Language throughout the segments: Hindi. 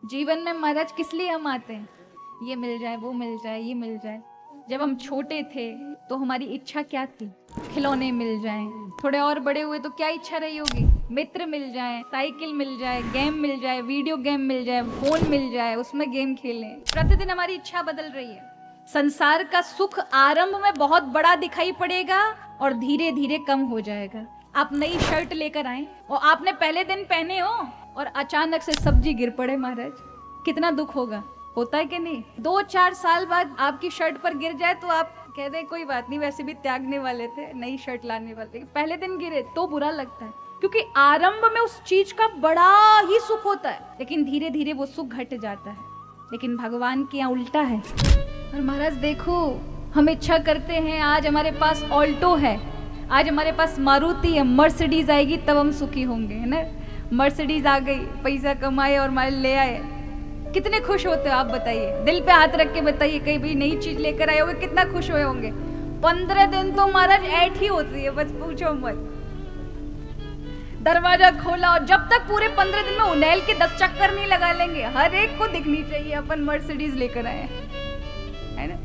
जीवन में महाराज किस लिए हम आते हैं? ये मिल जाए, वो मिल जाए, ये मिल जाए। जब हम छोटे थे तो हमारी इच्छा क्या थी? खिलौने मिल जाएं। थोड़े और बड़े हुए तो क्या इच्छा रही होगी? मित्र मिल जाए, साइकिल मिल जाए, गेम मिल जाए, वीडियो गेम मिल जाए, फोन मिल जाए, उसमें गेम खेलें। प्रतिदिन हमारी इच्छा बदल रही है। संसार का सुख आरंभ में बहुत बड़ा दिखाई पड़ेगा और धीरे धीरे कम हो जाएगा। आप नई शर्ट लेकर आए और आपने पहले दिन पहने हो और अचानक से सब्जी गिर पड़े महाराज, कितना दुख होगा? होता है कि नहीं? 2-4 साल बाद आपकी शर्ट पर गिर जाए तो आप कहते हैं कोई बात नहीं, वैसे भी त्यागने वाले थे, नई शर्ट लाने वाले थे। पहले दिन गिरे तो बुरा लगता है, क्योंकि आरंभ में उस चीज का बड़ा ही सुख होता है, लेकिन धीरे धीरे वो सुख घट जाता है। लेकिन भगवान के यहाँ उल्टा है। और महाराज देखो, हम इच्छा करते हैं आज हमारे पास ऑल्टो है, आज हमारे पास मारुति है, मर्सिडीज आएगी तब हम सुखी होंगे, है ना? मर्सिडीज आ गई, पैसा कमाए और माल ले आए, कितने खुश होते हो आप बताइए? दिल पे हाथ रख के बताइए, कहीं भी नई चीज लेकर आए होगे, कितना खुश हुए होंगे? 15 दिन तो महाराज ऐठ ही होती है, बस पूछो मत। दरवाजा खोला और जब तक पूरे 15 दिन में उन्हेल के 10 चक्कर नहीं लगा लेंगे, हर एक को दिखनी चाहिए अपन मर्सिडीज लेकर आए, है ना?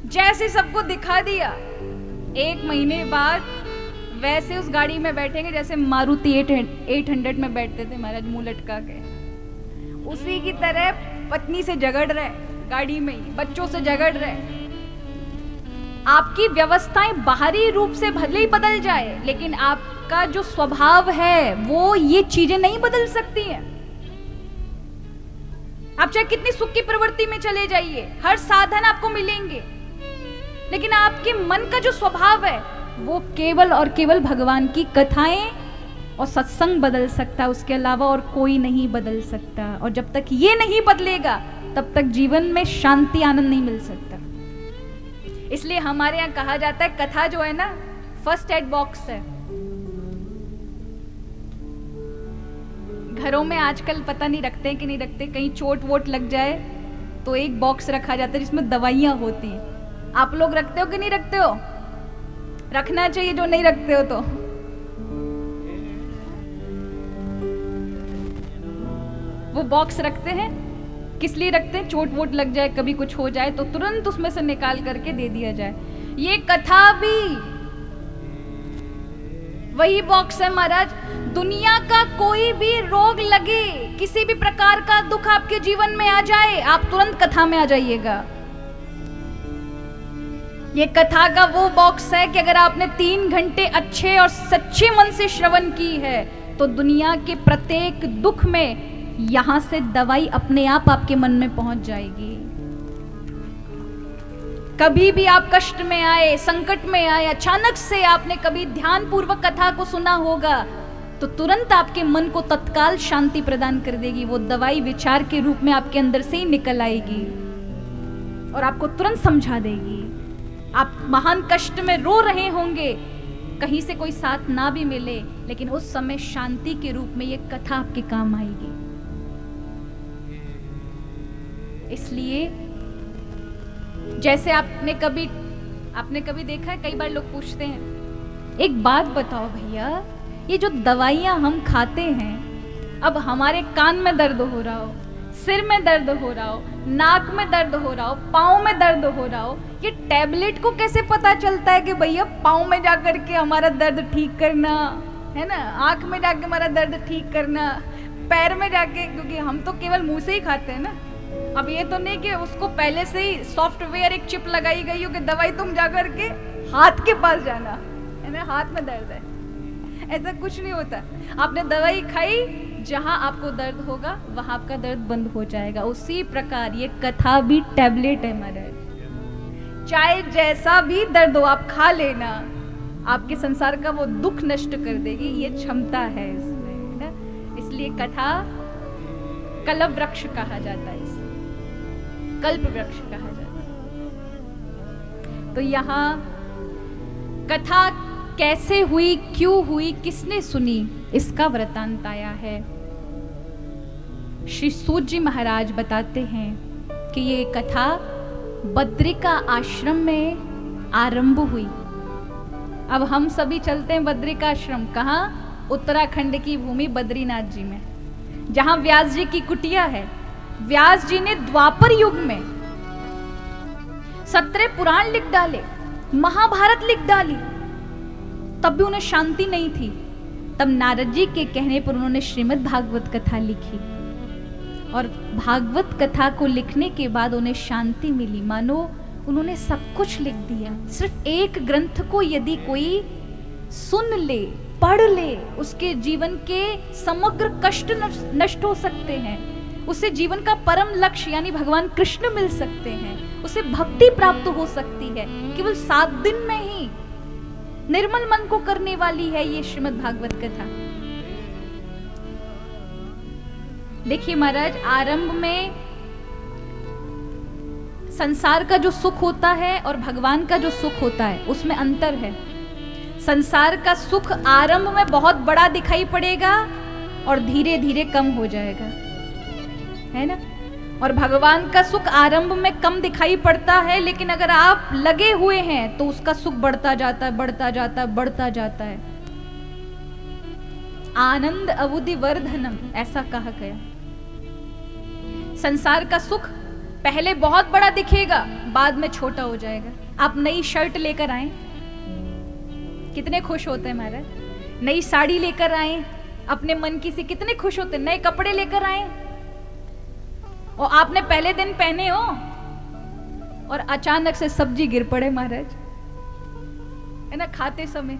जैसे सबको दिखा दिया, 1 महीने बाद वैसे उस गाड़ी में बैठेंगे जैसे मारुति 800 में बैठते थे महाराज, मुंह लटका के। उसी की तरह पत्नी से झगड़ रहे, गाड़ी में ही बच्चों से झगड़ रहे। आपकी व्यवस्थाएं बाहरी रूप से भले ही बदल जाए, लेकिन आपका जो स्वभाव है वो ये चीजें नहीं बदल सकती हैं। आप चाहे कितनी सुख की प्रवृत्ति में चले जाइए, हर साधन आपको मिलेंगे, लेकिन आपके मन का जो स्वभाव है वो केवल और केवल भगवान की कथाएं और सत्संग बदल सकता है, उसके अलावा और कोई नहीं बदल सकता। और जब तक ये नहीं बदलेगा तब तक जीवन में शांति आनंद नहीं मिल सकता। इसलिए हमारे यहाँ कहा जाता है, कथा जो है ना फर्स्ट एड बॉक्स है। घरों में आजकल पता नहीं रखते हैं कि नहीं रखते, कहीं चोट वोट लग जाए तो एक बॉक्स रखा जाता है जिसमें दवाइयां होती हैं। आप लोग रखते हो कि नहीं रखते हो? रखना चाहिए जो नहीं रखते हो तो। वो बॉक्स रखते हैं, किस लिए रखते हैं? चोट वोट लग जाए, कभी कुछ हो जाए तो तुरंत उसमें से निकाल करके दे दिया जाए। ये कथा भी वही बॉक्स है महाराज। दुनिया का कोई भी रोग लगे, किसी भी प्रकार का दुख आपके जीवन में आ जाए, आप तुरंत कथा में आ जाइएगा। ये कथा का वो बॉक्स है कि अगर आपने 3 घंटे अच्छे और सच्चे मन से श्रवण की है तो दुनिया के प्रत्येक दुख में यहां से दवाई अपने आप आपके मन में पहुंच जाएगी। कभी भी आप कष्ट में आए, संकट में आए, अचानक से आपने कभी ध्यान पूर्वक कथा को सुना होगा तो तुरंत आपके मन को तत्काल शांति प्रदान कर देगी। वो दवाई विचार के रूप में आपके अंदर से ही निकल आएगी और आपको तुरंत समझा देगी। आप महान कष्ट में रो रहे होंगे, कहीं से कोई साथ ना भी मिले, लेकिन उस समय शांति के रूप में ये कथा आपके काम आएगी। इसलिए जैसे आपने कभी देखा है, कई बार लोग पूछते हैं, एक बात बताओ भैया, ये जो दवाइयां हम खाते हैं, अब हमारे कान में दर्द हो रहा हो, सिर में दर्द हो रहा हो, नाक में दर्द हो रहा हो, पाँव में दर्द हो रहा हो, ये टैबलेट को कैसे पता चलता है कि भैया पाँव में जाकर के हमारा दर्द ठीक करना है ना, आँख में जाके हमारा दर्द ठीक करना, पैर में जाके, क्योंकि हम तो केवल मुंह से ही खाते हैं ना। अब ये तो नहीं कि उसको पहले से ही सॉफ्टवेयर एक चिप लगाई गई हो कि दवाई तुम जाकर के हाथ के पास जाना है ना, हाथ में दर्द है, ऐसा कुछ नहीं होता। आपने दवाई खाई, जहां आपको दर्द होगा वहां आपका दर्द बंद हो जाएगा। उसी प्रकार ये कथा भी टैबलेट है महाराज। चाहे जैसा भी दर्द हो आप खा लेना, आपके संसार का वो दुख नष्ट कर देगी, ये क्षमता है इसमें, है ना? इसलिए कथा कल्प वृक्ष कहा जाता है, इसे कल्प वृक्ष कहा जाता है। तो यहाँ कथा कैसे हुई, क्यों हुई, किसने सुनी, इसका वृतांत आया है। श्री सूत जी महाराज बताते हैं कि ये कथा बद्रिका आश्रम में आरंभ हुई। अब हम सभी चलते हैं बद्रिका आश्रम, कहाँ? उत्तराखंड की भूमि बद्रीनाथ जी में। जहां व्यास जी की कुटिया है, व्यास जी ने द्वापर युग में 17 पुराण लिख डाले, महाभारत लिख डाली, तब भी उन्हें शांति नहीं थी। तब नारद जी के कहने पर उन्होंने श्रीमद् भागवत कथा लिखी, और भागवत कथा को लिखने के बाद उन्हें शांति मिली, मानो उन्होंने सब कुछ लिख दिया। सिर्फ एक ग्रंथ को यदि कोई सुन ले, पढ़ ले, उसके जीवन के समग्र कष्ट नष्ट हो सकते हैं, उसे जीवन का परम लक्ष्य यानी भगवान कृष्ण मिल सकते हैं, उसे भक्ति प्राप्त हो सकती है केवल 7 दिन में ही। निर्मल मन को करने वाली है ये श्रीमद् भागवत कथा। देखिए महाराज, आरंभ में संसार का जो सुख होता है और भगवान का जो सुख होता है उसमें अंतर है। संसार का सुख आरंभ में बहुत बड़ा दिखाई पड़ेगा और धीरे धीरे कम हो जाएगा, है ना। और भगवान का सुख आरंभ में कम दिखाई पड़ता है, लेकिन अगर आप लगे हुए हैं तो उसका सुख बढ़ता जाता है, बढ़ता जाता है, बढ़ता जाता है। आनंद अवधि वर्धनम, ऐसा कहा गया। संसार का सुख पहले बहुत बड़ा दिखेगा, बाद में छोटा हो जाएगा। आप नई शर्ट लेकर आए, कितने खुश होते हैं महाराज। नई साड़ी लेकर आए, अपने मन की से कितने खुश होते हैं। नए कपड़े लेकर आए और आपने पहले दिन पहने हो और अचानक से सब्जी गिर पड़े महाराज, है ना, खाते समय,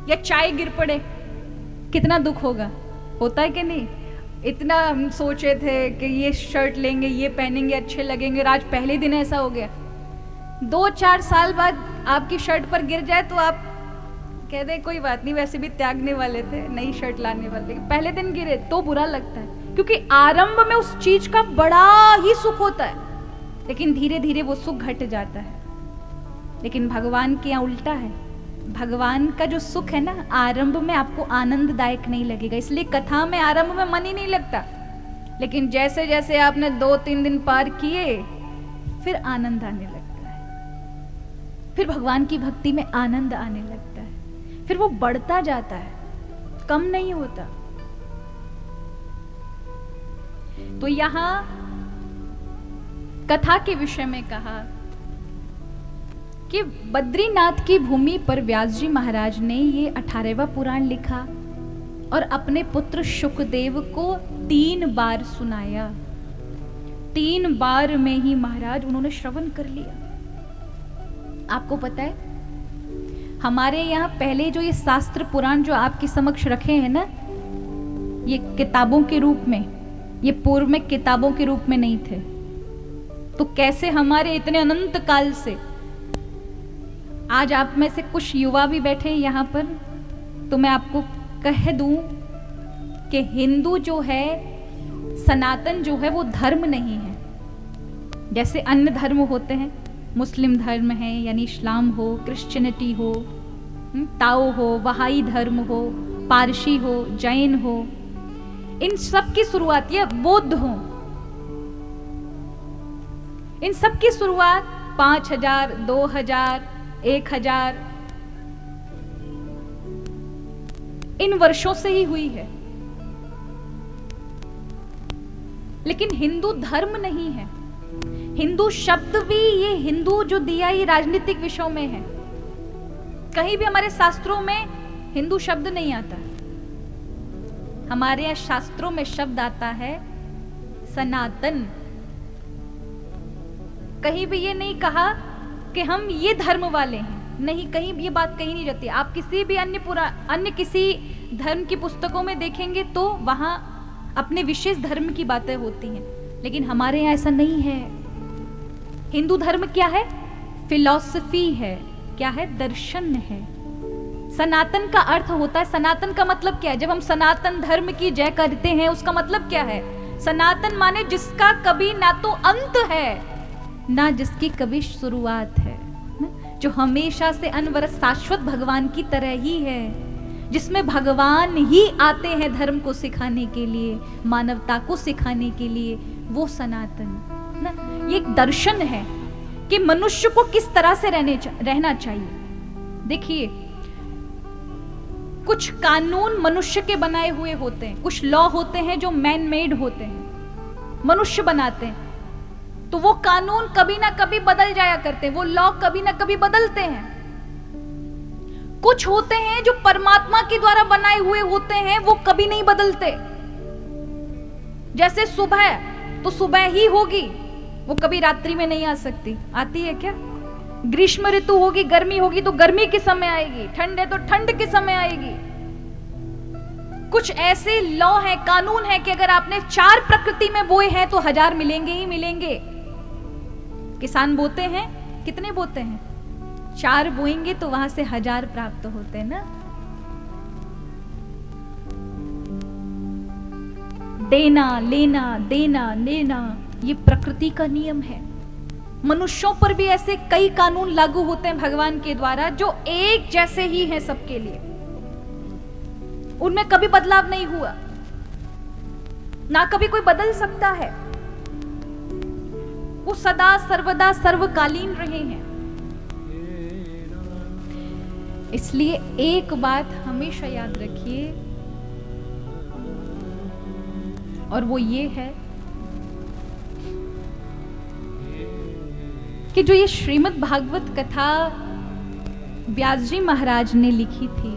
या चाय गिर पड़े, कितना दुख होगा। होता है कि नहीं। इतना हम सोचे थे कि ये शर्ट लेंगे, ये पहनेंगे, अच्छे लगेंगे, और आज पहले दिन ऐसा हो गया। 2-4 साल बाद आपकी शर्ट पर गिर जाए तो आप कह दे कोई बात नहीं, वैसे भी त्यागने वाले थे, नई शर्ट लाने वाले। पहले दिन गिरे तो बुरा लगता है, क्योंकि आरंभ में उस चीज का बड़ा ही सुख होता है, लेकिन धीरे धीरे वो सुख घट जाता है। लेकिन भगवान के यहाँ उल्टा है। भगवान का जो सुख है ना, आरंभ में आपको आनंददायक नहीं लगेगा, इसलिए कथा में आरंभ में मन ही नहीं लगता। लेकिन जैसे जैसे आपने 2-3 दिन पार किए, फिर आनंद आने लगता है, फिर भगवान की भक्ति में आनंद आने लगता है, फिर वो बढ़ता जाता है, कम नहीं होता। तो यहां कथा के विषय में कहा कि बद्रीनाथ की भूमि पर व्यास जी महाराज ने ये 18वां पुराण लिखा और अपने पुत्र शुकदेव को 3 बार सुनाया। 3 बार में ही महाराज उन्होंने श्रवण कर लिया। आपको पता है, हमारे यहाँ पहले जो ये शास्त्र पुराण जो आपके समक्ष रखे हैं ना, ये किताबों के रूप में, ये पूर्व में किताबों के रूप में नहीं थे। तो कैसे हमारे इतने अनंत काल से, आज आप में से कुछ युवा भी बैठे हैं यहाँ पर, तो मैं आपको कह दूं कि हिंदू जो है, सनातन जो है, वो धर्म नहीं है। जैसे अन्य धर्म होते हैं, मुस्लिम धर्म है यानी इस्लाम हो, क्रिश्चियनिटी हो, ताओ हो, बहाई धर्म हो, पारसी हो, जैन हो, इन सब की शुरुआत, या बौद्ध हो, इन सब की शुरुआत 5000, 2000, 1000 इन वर्षों से ही हुई है। लेकिन हिंदू धर्म नहीं है। हिंदू शब्द भी, ये हिंदू जो दिया, ये राजनीतिक विषयों में है। कहीं भी हमारे शास्त्रों में हिंदू शब्द नहीं आता। हमारे यहाँ शास्त्रों में शब्द आता है सनातन। कहीं भी ये नहीं कहा कि हम ये धर्म वाले हैं, नहीं, कहीं भी ये बात कहीं नहीं रहती। आप किसी भी अन्य किसी धर्म की पुस्तकों में देखेंगे तो वहां अपने विशेष धर्म की बातें होती हैं, लेकिन हमारे यहाँ ऐसा नहीं है। हिंदू धर्म क्या है? फिलॉसफी है। क्या है? दर्शन है। सनातन का अर्थ होता है, सनातन का मतलब क्या है? जब हम सनातन धर्म की जय करते हैं, उसका मतलब क्या है? सनातन माने जिसका कभी ना तो अंत है ना जिसकी कभी शुरुआत है, जो हमेशा से अनवरत शाश्वत भगवान की तरह ही है, जिसमें भगवान ही आते हैं धर्म को सिखाने के लिए, मानवता को सिखाने के लिए, वो सनातन ना। ये एक दर्शन है कि मनुष्य को किस तरह से रहना चाहिए। देखिए, कुछ कानून मनुष्य के बनाए हुए होते हैं, कुछ लॉ होते हैं जो मैन मेड होते हैं, मनुष्य बनाते हैं। तो वो कानून कभी ना कभी बदल जाया करते हैं, वो लॉ कभी ना कभी बदलते हैं। कुछ होते हैं जो परमात्मा के द्वारा बनाए हुए होते हैं, वो कभी नहीं बदलते। जैसे सुबह तो सुबह ही होगी, वो कभी रात्रि में नहीं आ सकती। आती है क्या? ग्रीष्म ऋतु होगी, गर्मी होगी तो गर्मी के समय आएगी, ठंड है तो ठंड के समय आएगी। कुछ ऐसे लॉ है, कानून है कि अगर आपने 4 प्रकृति में बोए हैं तो 1000 मिलेंगे ही मिलेंगे। किसान बोते हैं, कितने बोते हैं? 4 बोएंगे तो वहां से 1000 प्राप्त होते हैं ना। देना लेना, देना लेना, ये प्रकृति का नियम है। मनुष्यों पर भी ऐसे कई कानून लागू होते हैं भगवान के द्वारा, जो एक जैसे ही हैं सबके लिए। उनमें कभी बदलाव नहीं हुआ, ना कभी कोई बदल सकता है। वो सदा सर्वदा सर्वकालीन रहे हैं। इसलिए एक बात हमेशा याद रखिए, और वो ये है कि जो ये श्रीमद् भागवत कथा व्यास जी महाराज ने लिखी थी,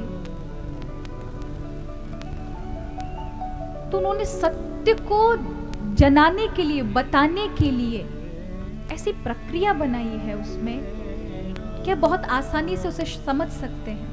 तो उन्होंने सत्य को जनाने के लिए, बताने के लिए ऐसी प्रक्रिया बनाई है उसमें कि बहुत आसानी से उसे समझ सकते हैं।